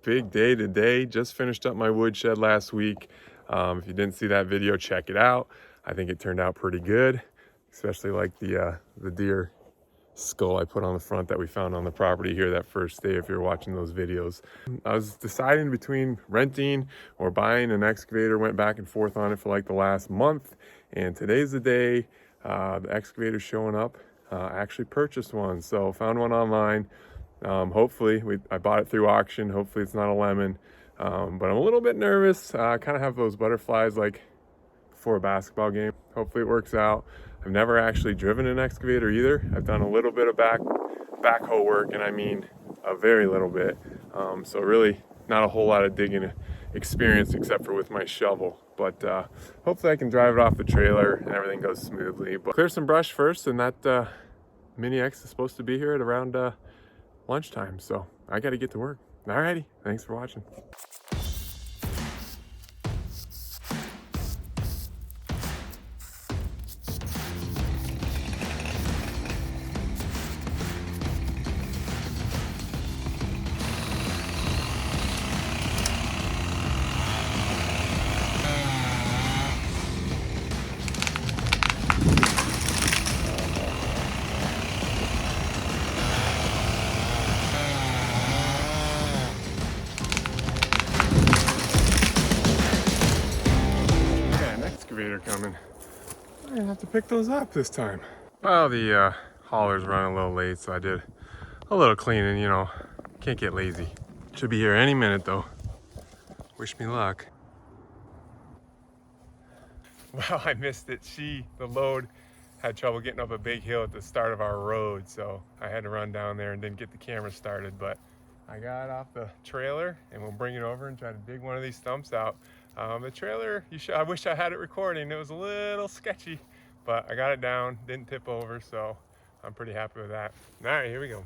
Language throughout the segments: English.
big day today. Just finished up my woodshed last week. If you didn't see that video, check it out. I think it turned out pretty good, especially like the deer skull I put on the front that we found on the property here that first day, if you're watching those videos. I was deciding between renting or buying an excavator, went back and forth on it for like the last month, and today's the day. The excavator's showing up. I actually purchased one, so found one online. Hopefully, I bought it through auction. Hopefully it's not a lemon, but I'm a little bit nervous. I kind of have those butterflies like before a basketball game. Hopefully it works out. I've never actually driven an excavator either. I've done a little bit of backhoe work, and I mean a very little bit. So really not a whole lot of digging experience except for with my shovel. But hopefully I can drive it off the trailer and everything goes smoothly. But clear some brush first, and that Mini X is supposed to be here at around lunchtime. So I got to get to work. Alrighty, thanks for watching. Coming. I didn't have to pick those up this time. Well, the hauler's running a little late, so I did a little cleaning, you know. Can't get lazy. Should be here any minute though. Wish me luck. Well, I missed it. The load had trouble getting up a big hill at the start of our road, so I had to run down there and didn't get the camera started, but I got off the trailer and we'll bring it over and try to dig one of these stumps out. The trailer, I wish I had it recording. It was a little sketchy, but I got it down, didn't tip over, so I'm pretty happy with that. All right, here we go.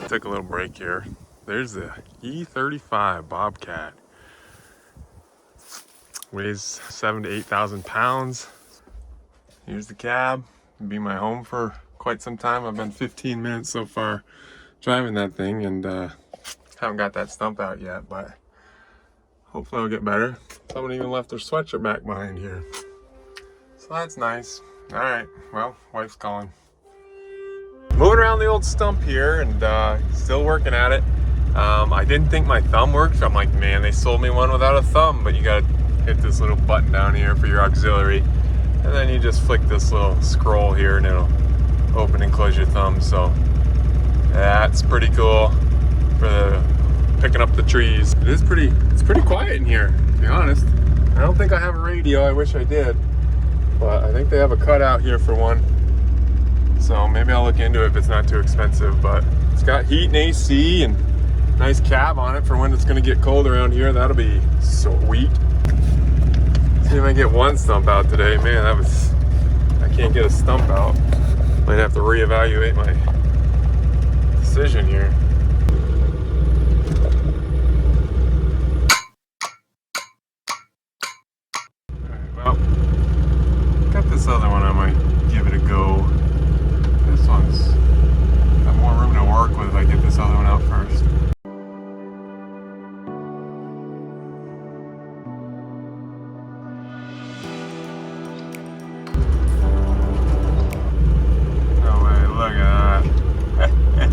Took a little break here. There's the E35 Bobcat. Weighs 7,000 to 8,000 pounds. Here's the cab. It'll be my home for quite some time. I've been 15 minutes so far driving that thing, and haven't got that stump out yet, but hopefully it'll get better. Someone even left their sweatshirt back behind here, so that's nice. All right, well, wife's calling. Moving around the old stump here and still working at it. I didn't think my thumb worked, so I'm like, man, they sold me one without a thumb, but you gotta hit this little button down here for your auxiliary, and then you just flick this little scroll here and it'll open and close your thumb. So that's pretty cool for the picking up the trees. It's pretty quiet in here, to be honest. I don't think I have a radio. I wish I did, but I think they have a cutout here for one. So maybe I'll look into it if it's not too expensive, but it's got heat and AC and nice cab on it for when it's gonna get cold around here. That'll be sweet. See if I get one stump out today. Man, I can't get a stump out. Might have to reevaluate my decision here. All right, well, got this other one I might give it a go. This one's got more room to work with if I get this other one out first. No way, look at that.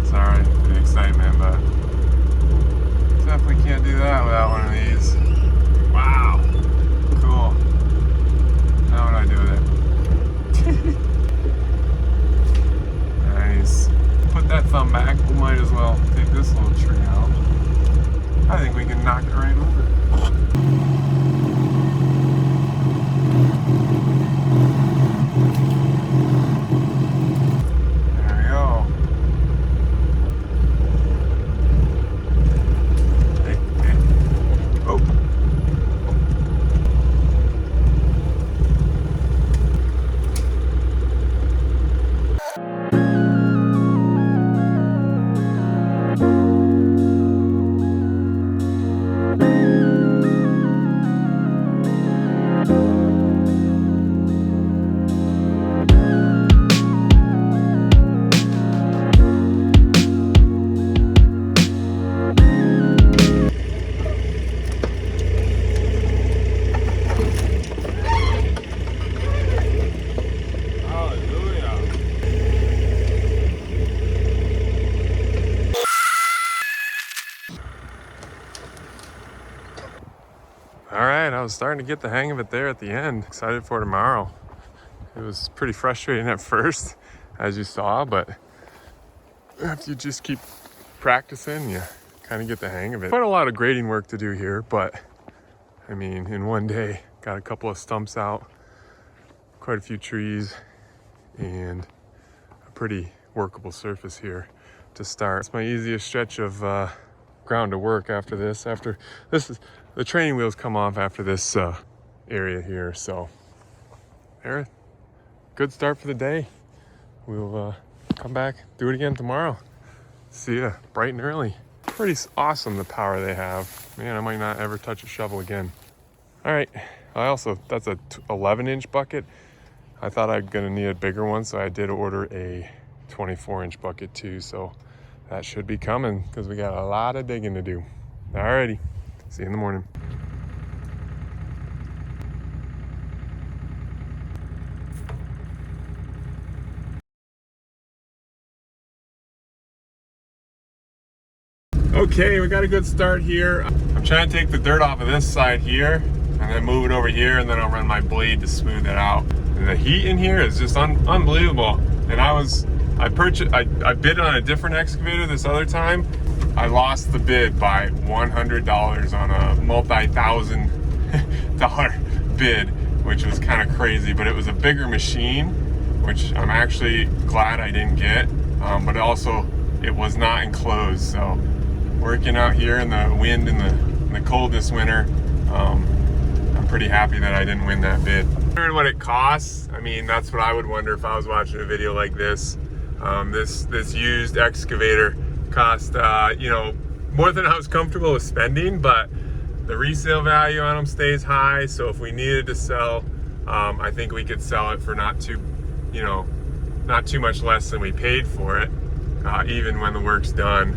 Sorry for the excitement, but definitely can't do that without one of these. Wow, cool. Now what do I do with it? Put that thumb back. We might as well take this little tree out. I think we can knock it right over. There we was starting to get the hang of it there at the end. Excited for tomorrow. It was pretty frustrating at first, as you saw, but if you just keep practicing, you kind of get the hang of it. Quite a lot of grading work to do here, but I mean, in one day, got a couple of stumps out, quite a few trees, and a pretty workable surface here to start. It's my easiest stretch of ground to work after this. After this is the training wheels come off after this area here, so there, good start for the day. We'll come back, do it again tomorrow. See ya bright and early. Pretty awesome, the power they have. Man, I might not ever touch a shovel again. All right, that's a 11-inch bucket. I thought I'm gonna need a bigger one, so I did order a 24-inch bucket too, so that should be coming because we got a lot of digging to do. Alrighty, see you in the morning. Okay, we got a good start here. I'm trying to take the dirt off of this side here and then move it over here, and then I'll run my blade to smooth it out. And the heat in here is just unbelievable. And I bid on a different excavator this other time. I lost the bid by $100 on a multi-$1,000 bid, which was kind of crazy, but it was a bigger machine, which I'm actually glad I didn't get, but also it was not enclosed. So working out here in the wind in the cold this winter, I'm pretty happy that I didn't win that bid. Wondering what it costs. I mean, that's what I would wonder if I was watching a video like this. This used excavator cost you know, more than I was comfortable with spending, but the resale value on them stays high. So if we needed to sell, I think we could sell it for not too much less than we paid for it, even when the work's done.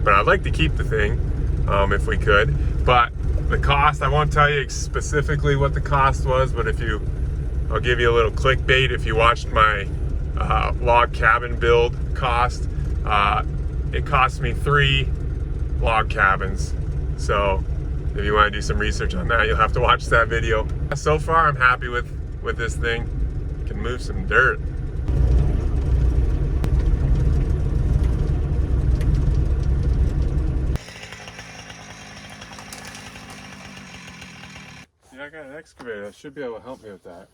But I'd like to keep the thing if we could. But the cost, I won't tell you specifically what the cost was, but I'll give you a little clickbait. If you watched my log cabin build cost, it cost me 3 log cabins. So if you want to do some research on that, you'll have to watch that video. So far, I'm happy with this thing. Can move some dirt. Yeah, I got an excavator that should be able to help me with that.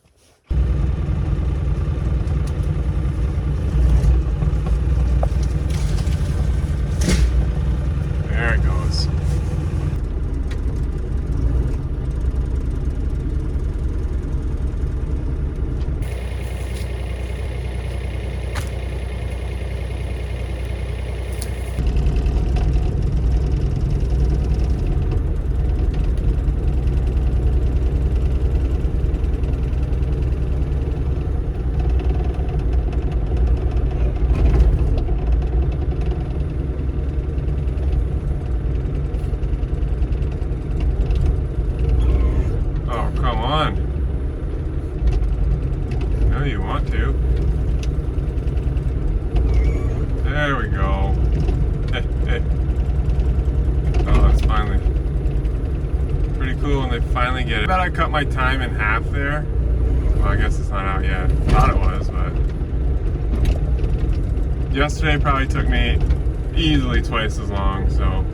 There it goes. There we go. Hey. Oh, that's finally pretty cool when they finally get it. I bet I cut my time in half there. Well, I guess it's not out yet. Thought it was, but yesterday probably took me easily twice as long. So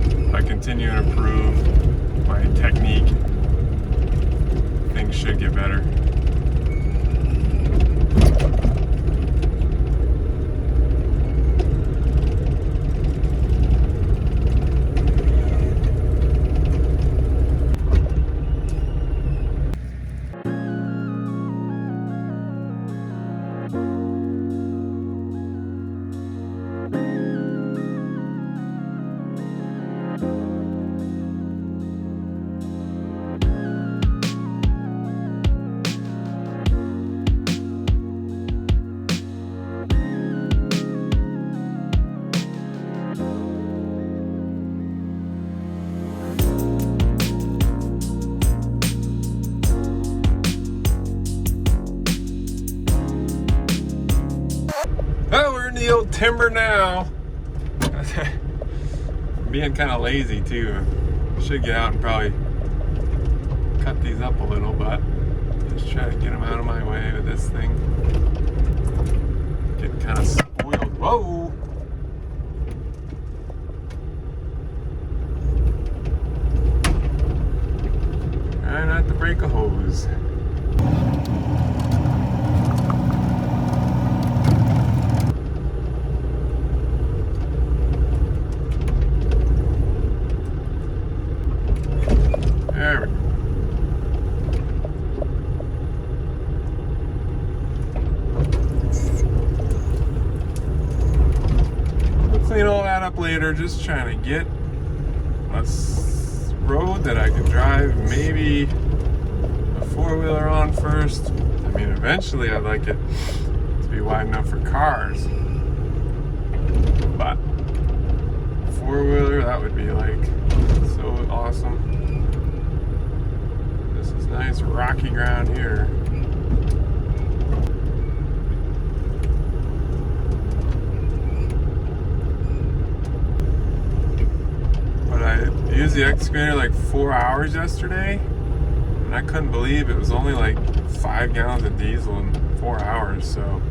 if I continue to improve my technique, things should get better. The old timber now. Being kind of lazy too. Should get out and probably cut these up a little, but just try to get them out of my way with this thing. Getting kind of spoiled. Whoa! Try not to break a hose. There we go. We'll clean all that up later. Just trying to get a road that I can drive maybe a four-wheeler on first. I mean, eventually I'd like it to be wide enough for cars, but four-wheeler, that would be like so awesome. This is nice rocky ground here. But I used the excavator like 4 hours yesterday, and I couldn't believe it was only like 5 gallons of diesel in 4 hours, so.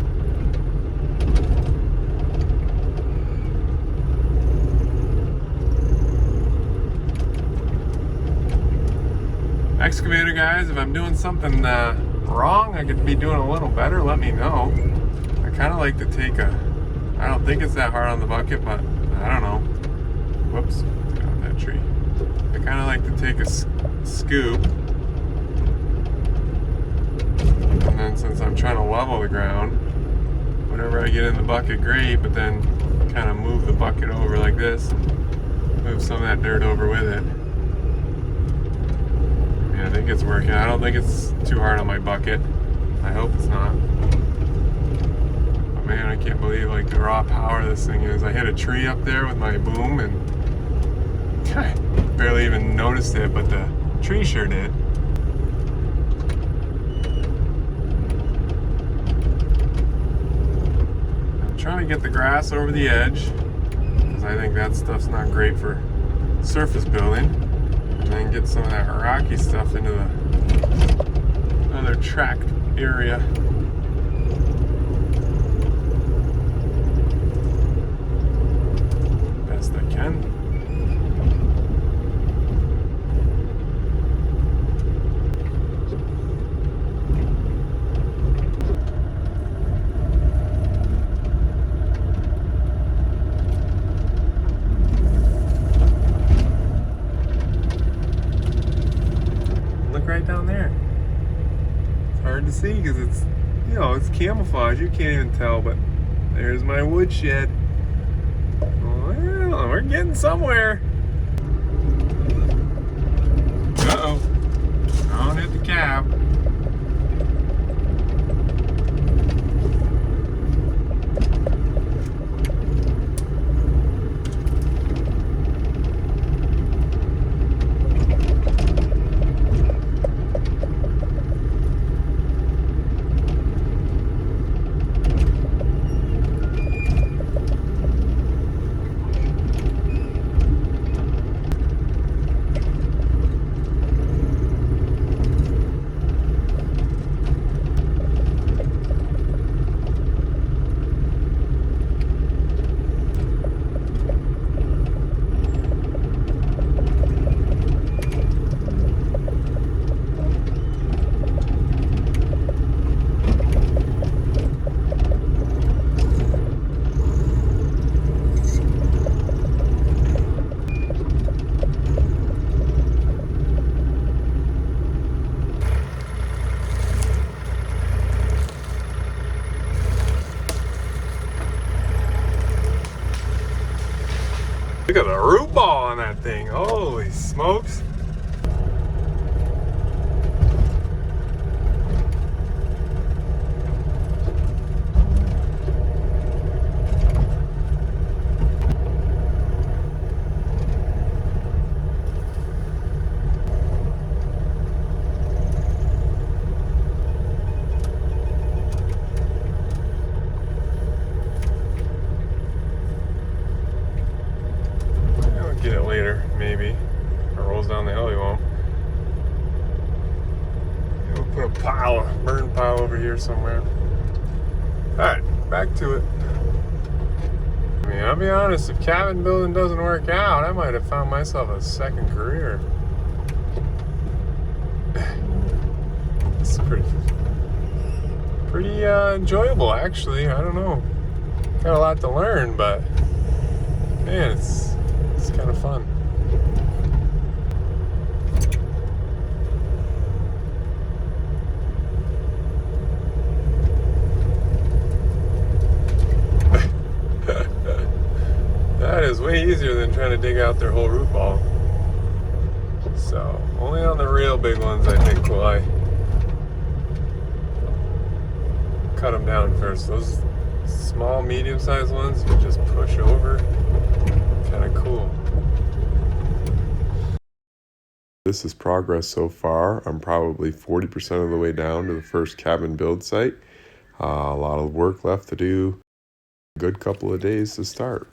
Excavator guys, if I'm doing something wrong, I could be doing a little better, let me know. I kind of like to take I don't think it's that hard on the bucket, but I don't know. Whoops, got on that tree. I kind of like to take a scoop, and then since I'm trying to level the ground, whenever I get in the bucket, great, but then kind of move the bucket over like this, and move some of that dirt over with it. I think it's working. I don't think it's too hard on my bucket. I hope it's not. But man, I can't believe like the raw power this thing is. I hit a tree up there with my boom and I barely even noticed it, but the tree sure did. I'm trying to get the grass over the edge because I think that stuff's not great for surface building. And then get some of that rocky stuff into the other tract area. Best I can. Right down there. It's hard to see because it's, you know, it's camouflage. You can't even tell, but there's my woodshed. Well, we're getting somewhere. Uh-oh. Don't hit the cab. Look at the root ball on that thing. Holy smokes. Get it later, maybe. If it rolls down the hill, you won't. Put a burn pile over here somewhere. Alright, back to it. I mean, I'll be honest, if cabin building doesn't work out, I might have found myself a second career. It's pretty enjoyable, actually. I don't know. Got a lot to learn, but man, it's kind of fun. That is way easier than trying to dig out their whole root ball. So, only on the real big ones, I think, will I cut them down first. Those small, medium-sized ones, you just push over. Kind of cool. This is progress so far. I'm probably 40% of the way down to the first cabin build site. A lot of work left to do. A good couple of days to start.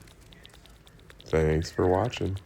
Thanks for watching.